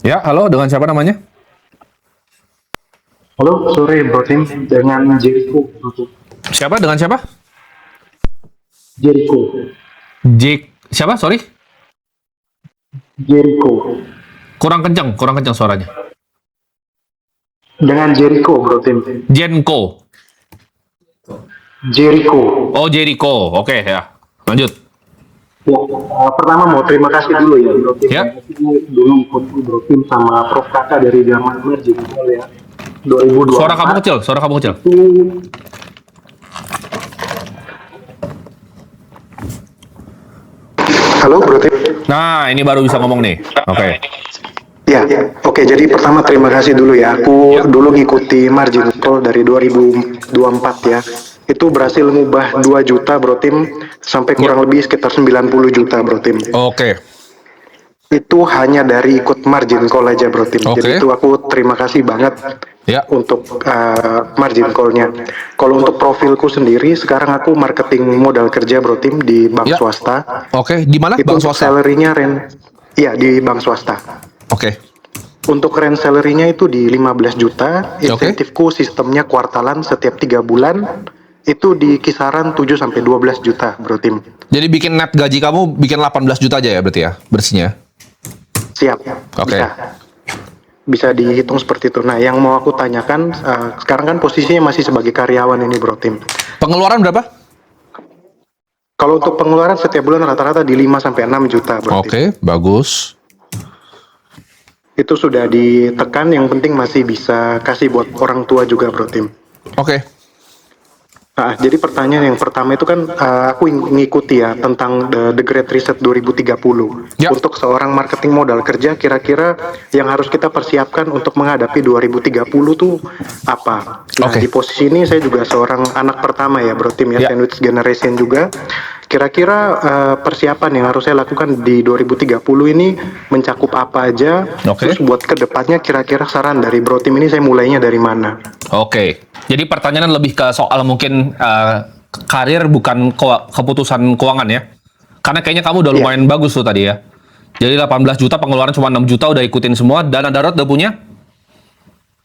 Ya, halo, dengan siapa namanya? Halo, sore Bro Tim dengan Jericho. Siapa? Dengan siapa? Jericho. Jake. Siapa? Sorry. Jericho. Kurang kencang suaranya. Dengan Jericho, Bro Tim. Jenko. Jericho. Oh, Jericho. Oke, ya. Lanjut. Ya, pertama mau terima kasih dulu ya Bro Tim. Ya. Aku dulu ikut Bro Tim sama Prof Kakak dari zaman Jericho ya. Suara kamu 2024 kecil, suara kamu kecil. itu. Halo Bro Tim. Nah, ini baru bisa ngomong nih. Oke. Ya, oke. Jadi pertama terima kasih dulu ya. Aku dulu ngikuti margin call dari 2024 ya. Itu berhasil ngubah 2 juta Bro Tim sampai kurang lebih sekitar 90 juta Bro Tim. Oke. Itu hanya dari ikut margin call aja Bro Tim. Oke. Jadi itu aku terima kasih banget Ya. untuk margin call-nya. Kalau untuk profilku sendiri, sekarang aku marketing modal kerja Bro Tim di bank Ya. swasta. Oke, di mana? Itu Bank untuk swasta. salary-nya iya di bank swasta. Oke. Untuk rent salary-nya itu di 15 juta, Oke. insentifku sistemnya kuartalan setiap 3 bulan, itu di kisaran 7 sampai 12 juta, Bro Tim. Jadi bikin net gaji kamu bikin 18 juta aja ya berarti ya, bersihnya. Siap, Oke. bisa dihitung seperti itu. Nah, yang mau aku tanyakan, sekarang kan posisinya masih sebagai karyawan ini, Bro Tim. Pengeluaran berapa? Kalau untuk pengeluaran setiap bulan rata-rata di 5 sampai 6 juta, Bro Tim. Oke, bagus. Itu sudah ditekan, yang penting masih bisa kasih buat orang tua juga, Bro Tim. Oke. Jadi pertanyaan yang pertama itu kan aku ngikuti ya tentang The Great Reset 2030. Ya. Untuk seorang marketing modal kerja, kira-kira yang harus kita persiapkan untuk menghadapi 2030 tuh apa? Nah, Oke. di posisi ini saya juga seorang anak pertama ya, Bro Tim ya, Ya. sandwich generation juga. Kira-kira persiapan yang harus saya lakukan di 2030 ini mencakup apa aja? Oke. Terus buat kedepannya kira-kira saran dari Bro Tim ini saya mulainya dari mana? Oke. Jadi pertanyaan lebih ke soal mungkin karir bukan keputusan keuangan ya. Karena kayaknya kamu udah Iya. lumayan bagus tuh tadi ya. Jadi 18 juta pengeluaran cuma 6 juta udah ikutin semua. Dana darurat udah punya?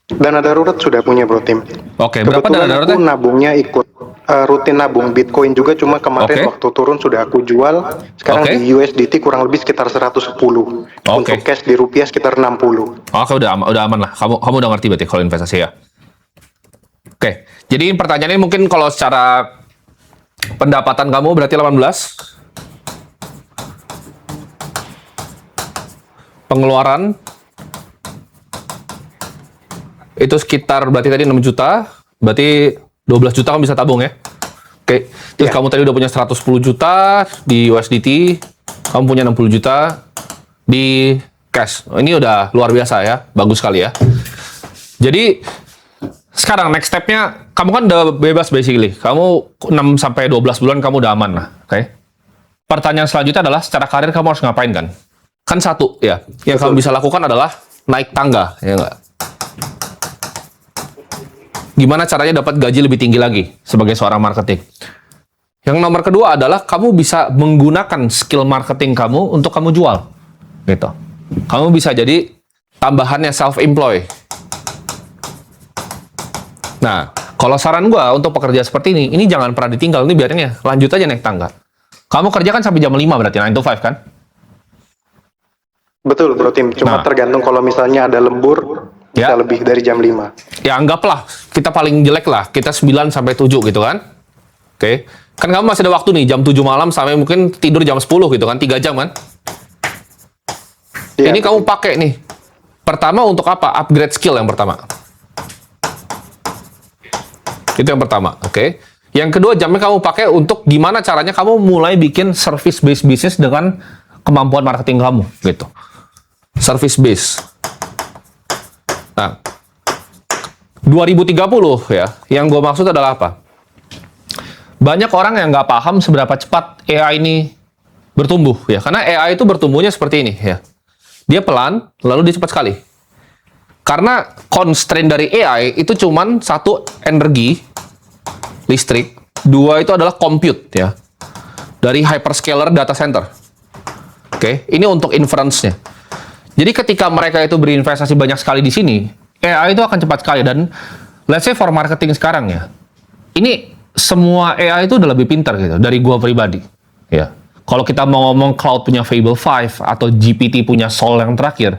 Dana darurat sudah punya Bro Tim. Oke, berapa Kebetulan dana aku daruratnya? nabungnya ikut rutin nabung Bitcoin juga, cuma kemarin Oke. waktu turun sudah aku jual. Sekarang Oke. di USDT kurang lebih sekitar 110. Oke. Untuk cash di rupiah sekitar 60. Oke, udah aman lah. Kamu udah ngerti berarti kalau investasi ya. Oke. Jadi pertanyaannya mungkin kalau secara pendapatan kamu berarti 18. Pengeluaran itu sekitar berarti tadi 6 juta, berarti 12 juta kamu bisa tabung ya. Oke. Terus Iya. kamu tadi udah punya 110 juta di USDT, kamu punya 60 juta di cash. Ini udah luar biasa ya, bagus sekali ya. Jadi sekarang next step-nya, kamu kan udah bebas basically. Kamu 6 sampai 12 bulan kamu udah aman lah, oke? Pertanyaan selanjutnya adalah secara karir kamu harus ngapain kan? Kan satu ya, yang kamu bisa lakukan adalah naik tangga, ya nggak? Gimana caranya dapat gaji lebih tinggi lagi sebagai seorang marketing? Yang nomor kedua adalah kamu bisa menggunakan skill marketing kamu untuk kamu jual, gitu. Kamu bisa jadi tambahannya self-employ. Nah, kalau saran gua untuk pekerja seperti ini jangan pernah ditinggal, ini biarin ya, lanjut aja naik tangga. Kamu kerja kan sampai jam 5 berarti, 9 to 5 kan? Betul Bro Tim, cuma Nah. tergantung kalau misalnya ada lembur, bisa Ya. lebih dari jam 5. Ya anggaplah, kita paling jelek lah, kita 9 sampai 7 gitu kan? Oke. Kan kamu masih ada waktu nih, jam 7 malam sampai mungkin tidur jam 10 gitu kan, 3 jam kan? Iya, Ini kamu pakai nih. Pertama untuk apa? Upgrade skill yang pertama. Itu yang pertama, oke? Yang kedua, jamnya kamu pakai untuk gimana caranya kamu mulai bikin service based business dengan kemampuan marketing kamu, gitu. Service based. Nah, 2030 ya, yang gue maksud adalah apa? Banyak orang yang nggak paham seberapa cepat AI ini bertumbuh, ya. Karena AI itu bertumbuhnya seperti ini, ya. Dia pelan, lalu dia cepat sekali. Karena constraint dari AI itu cuman satu, energi, listrik. Dua, itu adalah compute, ya. Dari hyperscaler data center. Oke, ini untuk inference-nya. Jadi ketika mereka itu berinvestasi banyak sekali di sini, AI itu akan cepat sekali. Dan let's say for marketing sekarang ya, ini semua AI itu udah lebih pintar gitu dari gua pribadi. Ya, kalau kita mau ngomong cloud punya Fable 5 atau GPT punya Sol yang terakhir,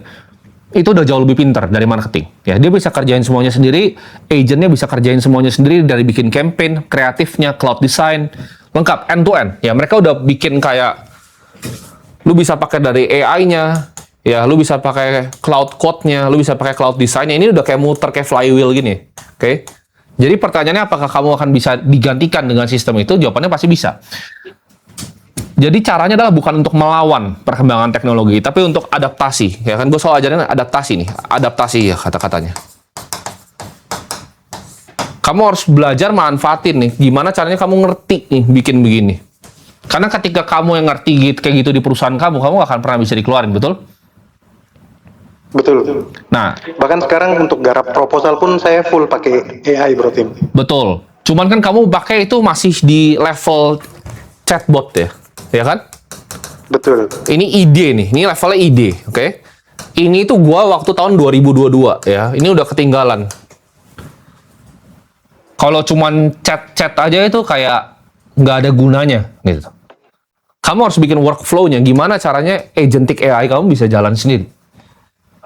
itu udah jauh lebih pintar dari marketing. Ya, dia bisa kerjain semuanya sendiri, agentnya bisa kerjain semuanya sendiri dari bikin campaign, kreatifnya, cloud design, lengkap end to end. Ya, mereka udah bikin kayak lu bisa pakai dari AI-nya, ya, lu bisa pakai cloud code-nya, lu bisa pakai cloud design-nya. Ini udah kayak muter kayak flywheel gini. Oke. Jadi pertanyaannya apakah kamu akan bisa digantikan dengan sistem itu? Jawabannya pasti bisa. Jadi caranya adalah bukan untuk melawan perkembangan teknologi, tapi untuk adaptasi. Ya kan, gue selalu ajarin adaptasi nih. Adaptasi ya kata-katanya. Kamu harus belajar manfaatin nih. Gimana caranya kamu ngerti nih bikin begini. Karena ketika kamu yang ngerti gitu, kayak gitu di perusahaan kamu gak akan pernah bisa dikeluarin, betul? Betul. Nah, Bahkan sekarang untuk garap proposal pun saya full pakai AI, Bro Tim. betul. Cuman kan kamu pakai itu masih di level chatbot ya kan? Betul. Ini ide nih, ini levelnya ide, oke? Ini tuh gua waktu tahun 2022 ya, ini udah ketinggalan. Kalau cuman chat aja itu kayak nggak ada gunanya gitu. Kamu harus bikin workflow-nya, gimana caranya agentic AI kamu bisa jalan sendiri.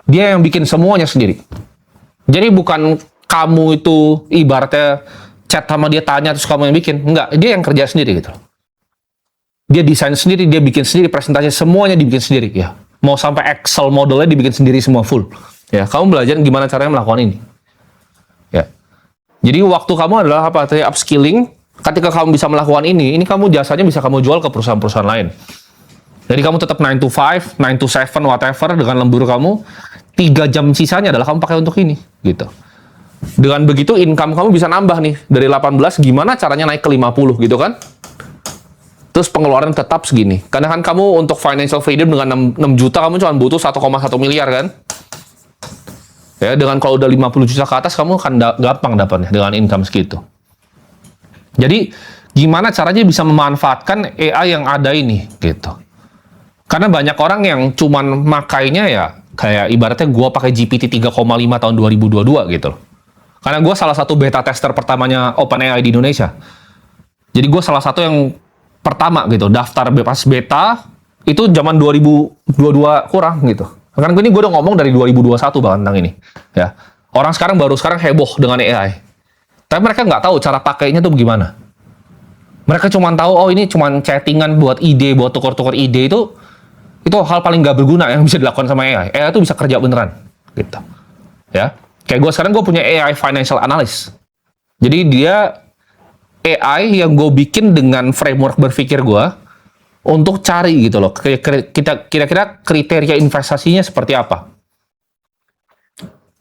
Dia yang bikin semuanya sendiri. Jadi bukan kamu itu ibaratnya chat sama dia tanya terus kamu yang bikin. Enggak, dia yang kerja sendiri gitu. Dia desain sendiri, dia bikin sendiri, presentasi semuanya dibikin sendiri ya. Mau sampai Excel modelnya dibikin sendiri semua full. Ya, kamu belajar gimana caranya melakukan ini. Ya. Jadi waktu kamu adalah apa? Tadi upskilling. Ketika kamu bisa melakukan ini kamu jasanya bisa kamu jual ke perusahaan-perusahaan lain. Jadi kamu tetap 9 to 5, 9 to 7, whatever, dengan lembur kamu, 3 jam sisanya adalah kamu pakai untuk ini, gitu. Dengan begitu, income kamu bisa nambah nih, dari 18, gimana caranya naik ke 50, gitu kan? Terus pengeluaran tetap segini. Karena kan kamu untuk financial freedom dengan 6 juta, kamu cuma butuh 1,1 miliar, kan? Ya, dengan kalau udah 50 juta ke atas, kamu akan gampang dapatnya dengan income segitu. Jadi, gimana caranya bisa memanfaatkan AI yang ada ini, gitu. Karena banyak orang yang cuman makainya ya kayak ibaratnya gue pakai GPT 3,5 tahun 2022 gitu. Karena gue salah satu beta tester pertamanya OpenAI di Indonesia. Jadi gue salah satu yang pertama gitu daftar pas beta itu zaman 2022 kurang gitu. Karena gue udah ngomong dari 2021 bahkan tentang ini. Ya, orang sekarang heboh dengan AI. Tapi mereka nggak tahu cara pakainya tuh gimana. Mereka cuma tahu oh ini cuma chattingan buat ide, buat tukar-tukar ide itu hal paling nggak berguna yang bisa dilakukan sama AI. AI itu bisa kerja beneran, gitu. Ya, kayak gue punya AI financial analyst. Jadi dia AI yang gue bikin dengan framework berpikir gue untuk cari gitu loh. Kira-kira kriteria investasinya seperti apa.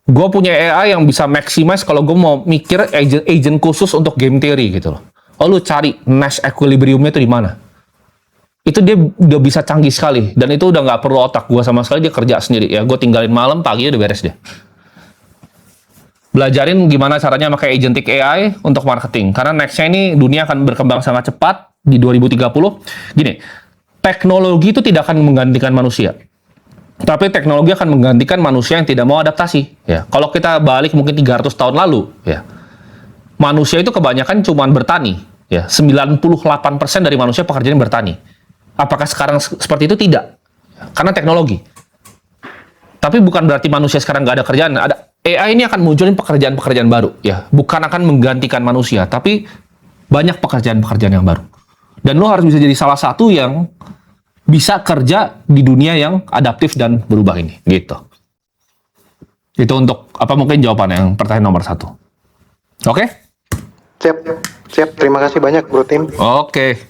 Gue punya AI yang bisa maximize kalau gue mau mikir agent khusus untuk game theory gitu loh. Oh lu cari Nash equilibriumnya itu di mana? Itu dia udah bisa canggih sekali dan itu udah nggak perlu otak gue sama sekali, dia kerja sendiri ya. Gue tinggalin malam, pagi udah beres dia. Belajarin gimana caranya pakai agentic AI untuk marketing karena nextnya ini dunia akan berkembang sangat cepat di 2030. Gini, teknologi itu tidak akan menggantikan manusia, tapi teknologi akan menggantikan manusia yang tidak mau adaptasi ya. Kalau kita balik mungkin 300 tahun lalu ya, manusia itu kebanyakan cuman bertani ya. 98% dari manusia pekerjaannya bertani. Apakah sekarang seperti itu? Tidak. Karena teknologi. Tapi bukan berarti manusia sekarang nggak ada kerjaan. AI ini akan munculin pekerjaan-pekerjaan baru. Ya, bukan akan menggantikan manusia, tapi banyak pekerjaan-pekerjaan yang baru. Dan lo harus bisa jadi salah satu yang bisa kerja di dunia yang adaptif dan berubah ini. Gitu. Itu untuk, mungkin jawaban yang pertanyaan nomor 1. Oke? Siap. Terima kasih banyak, Bro Tim. Oke.